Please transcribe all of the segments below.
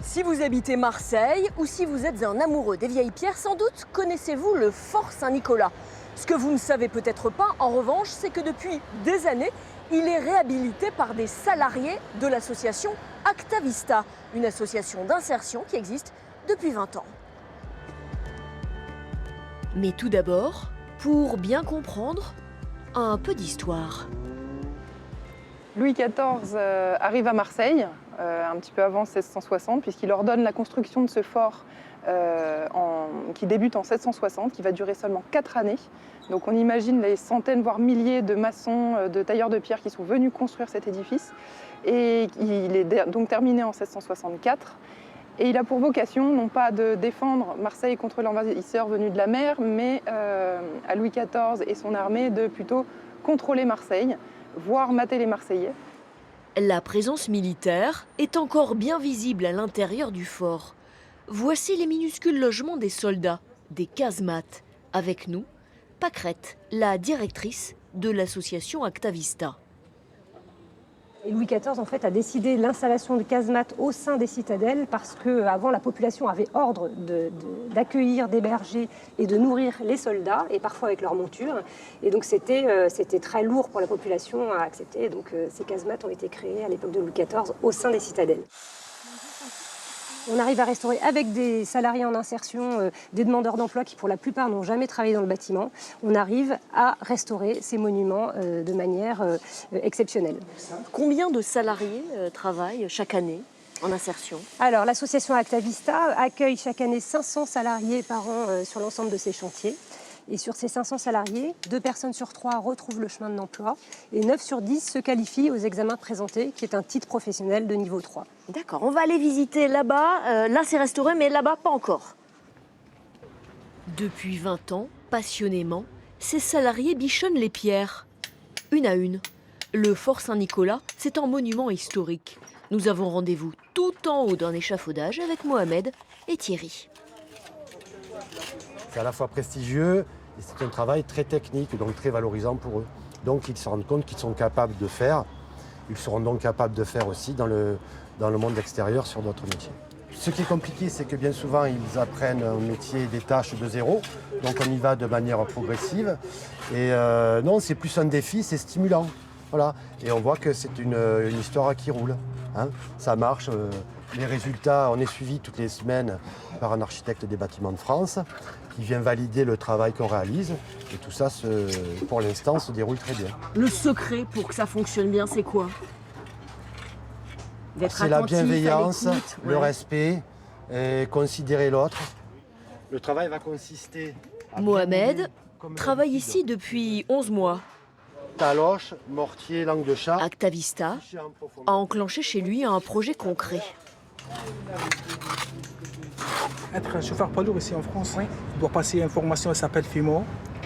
Si vous habitez Marseille ou si vous êtes un amoureux des vieilles pierres, sans doute connaissez-vous le Fort Saint-Nicolas. Ce que vous ne savez peut-être pas, en revanche, c'est que depuis des années, il est réhabilité par des salariés de l'association Actavista, une association d'insertion qui existe depuis 20 ans. Mais tout d'abord, pour bien comprendre, un peu d'histoire. Louis XIV arrive à Marseille, un petit peu avant 1660, puisqu'il ordonne la construction de ce fort qui débute en 1760, qui va durer seulement 4 années. Donc on imagine les centaines, voire milliers de maçons, de tailleurs de pierre qui sont venus construire cet édifice. Et il est donc terminé en 1764. Et il a pour vocation, non pas de défendre Marseille contre l'envahisseur venu de la mer, mais à Louis XIV et son armée de plutôt contrôler Marseille, voire mater les Marseillais. La présence militaire est encore bien visible à l'intérieur du fort. Voici les minuscules logements des soldats, des casemates. Avec nous, Pâquerette, la directrice de l'association Actavista. Et Louis XIV en fait, a décidé l'installation de casemates au sein des citadelles parce qu'avant la population avait ordre d'accueillir, d'héberger et de nourrir les soldats, et parfois avec leur monture. Et donc c'était très lourd pour la population à accepter. Et donc ces casemates ont été créées à l'époque de Louis XIV au sein des citadelles. On arrive à restaurer avec des salariés en insertion, des demandeurs d'emploi qui pour la plupart n'ont jamais travaillé dans le bâtiment. On arrive à restaurer ces monuments de manière exceptionnelle. Combien de salariés travaillent chaque année en insertion? Alors l'association Actavista accueille chaque année 500 salariés par an sur l'ensemble de ces chantiers. Et sur ces 500 salariés, 2 personnes sur 3 retrouvent le chemin de l'emploi et 9 sur 10 se qualifient aux examens présentés, qui est un titre professionnel de niveau 3. D'accord, on va aller visiter là-bas. Là, c'est restauré, mais là-bas, pas encore. Depuis 20 ans, passionnément, ces salariés bichonnent les pierres, une à une. Le Fort Saint-Nicolas, c'est un monument historique. Nous avons rendez-vous tout en haut d'un échafaudage avec Mohamed et Thierry. C'est à la fois prestigieux et c'est un travail très technique, donc très valorisant pour eux. Donc ils se rendent compte qu'ils sont capables de faire. Ils seront donc capables de faire aussi dans le monde extérieur sur d'autres métiers. Ce qui est compliqué, c'est que bien souvent, ils apprennent un métier, des tâches de zéro. Donc on y va de manière progressive. Et non, c'est plus un défi, c'est stimulant. Voilà. Et on voit que c'est une histoire qui roule. Hein. Ça marche. Les résultats, on est suivi toutes les semaines par un architecte des bâtiments de France qui vient valider le travail qu'on réalise. Et tout ça, pour l'instant, se déroule très bien. Le secret pour que ça fonctionne bien, c'est quoi? C'est la bienveillance, le respect, et considérer l'autre. Le travail va consister à Mohamed travaille ici depuis 11 mois. Taloche, mortier, langue de chat. Actavista a enclenché chez lui un projet concret. Être chauffeur poids lourd ici en France, oui. Il doit passer une formation, elle s'appelle FIMO.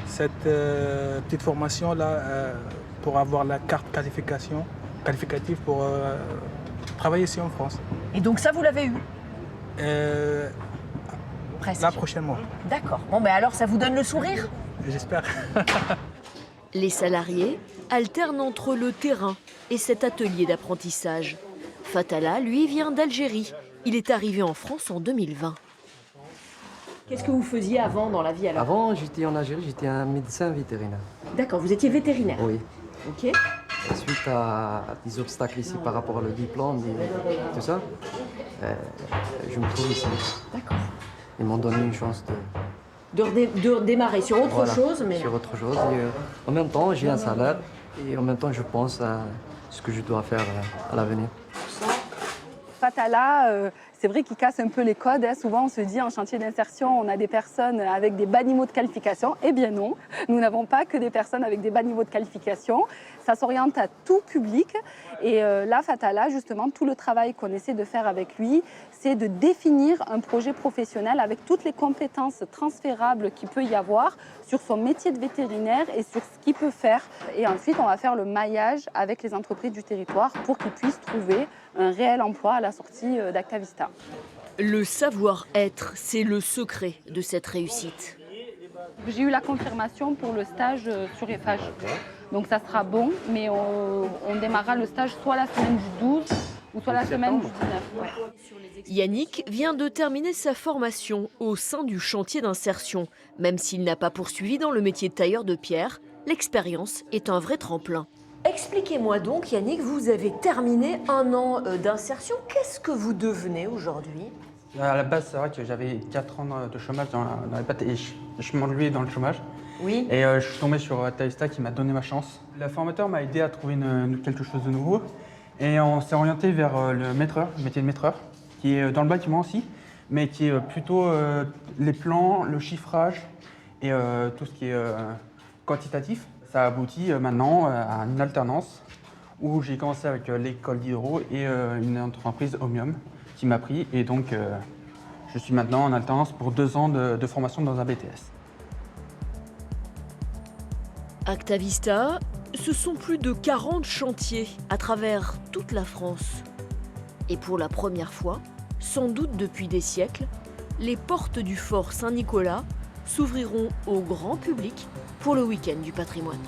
Cette petite formation-là, pour avoir la carte qualificative pour travailler ici en France. Et donc ça, vous l'avez eu? Presque. Là, prochainement. D'accord. Bon, mais alors, ça vous donne le sourire? J'espère. Les salariés alternent entre le terrain et cet atelier d'apprentissage. Fatala, lui, vient d'Algérie. Il est arrivé en France en 2020. Qu'est-ce que vous faisiez avant dans la vie alors? Avant, j'étais en Algérie, j'étais un médecin vétérinaire. D'accord, vous étiez vétérinaire? Oui. Ok. Suite à des obstacles ici par rapport au diplôme et tout ça, je me trouve ici. D'accord. Ils m'ont donné une chance de démarrer sur autre chose, mais... Sur autre chose. Et, en même temps, j'ai un salaire et en même temps, je pense à ce que je dois faire à l'avenir. Fatala, c'est vrai qu'il casse un peu les codes. Hein. Souvent, on se dit en chantier d'insertion, on a des personnes avec des bas niveaux de qualification. Eh bien non, nous n'avons pas que des personnes avec des bas niveaux de qualification. Ça s'oriente à tout public. Et là, Fatala, justement, tout le travail qu'on essaie de faire avec lui, c'est de définir un projet professionnel avec toutes les compétences transférables qu'il peut y avoir sur son métier de vétérinaire et sur ce qu'il peut faire. Et ensuite, on va faire le maillage avec les entreprises du territoire pour qu'ils puissent trouver un réel emploi à la sortie d'Actavista. Le savoir-être, c'est le secret de cette réussite. J'ai eu la confirmation pour le stage sur Eiffage. Donc ça sera bon, mais on démarrera le stage soit la semaine du 12 Ou sur la semaine du 19. Ouais. Yannick vient de terminer sa formation au sein du chantier d'insertion. Même s'il n'a pas poursuivi dans le métier de tailleur de pierre, l'expérience est un vrai tremplin. Expliquez-moi donc, Yannick, vous avez terminé 1 an d'insertion. Qu'est-ce que vous devenez aujourd'hui? À la base, c'est vrai que j'avais 4 ans de chômage dans les pattes et je m'ennuie dans le chômage. Oui. Et je suis tombé sur Taïsta qui m'a donné ma chance. Le formateur m'a aidé à trouver quelque chose de nouveau. Et on s'est orienté vers le métier de maîtreur, qui est dans le bâtiment aussi, mais qui est plutôt les plans, le chiffrage et tout ce qui est quantitatif. Ça aboutit maintenant à une alternance où j'ai commencé avec l'école d'Hydro et une entreprise Omnium qui m'a pris. Et donc, je suis maintenant en alternance pour 2 ans de formation dans un BTS. Actavista, ce sont plus de 40 chantiers à travers toute la France. Et pour la première fois, sans doute depuis des siècles, les portes du fort Saint-Nicolas s'ouvriront au grand public pour le week-end du patrimoine.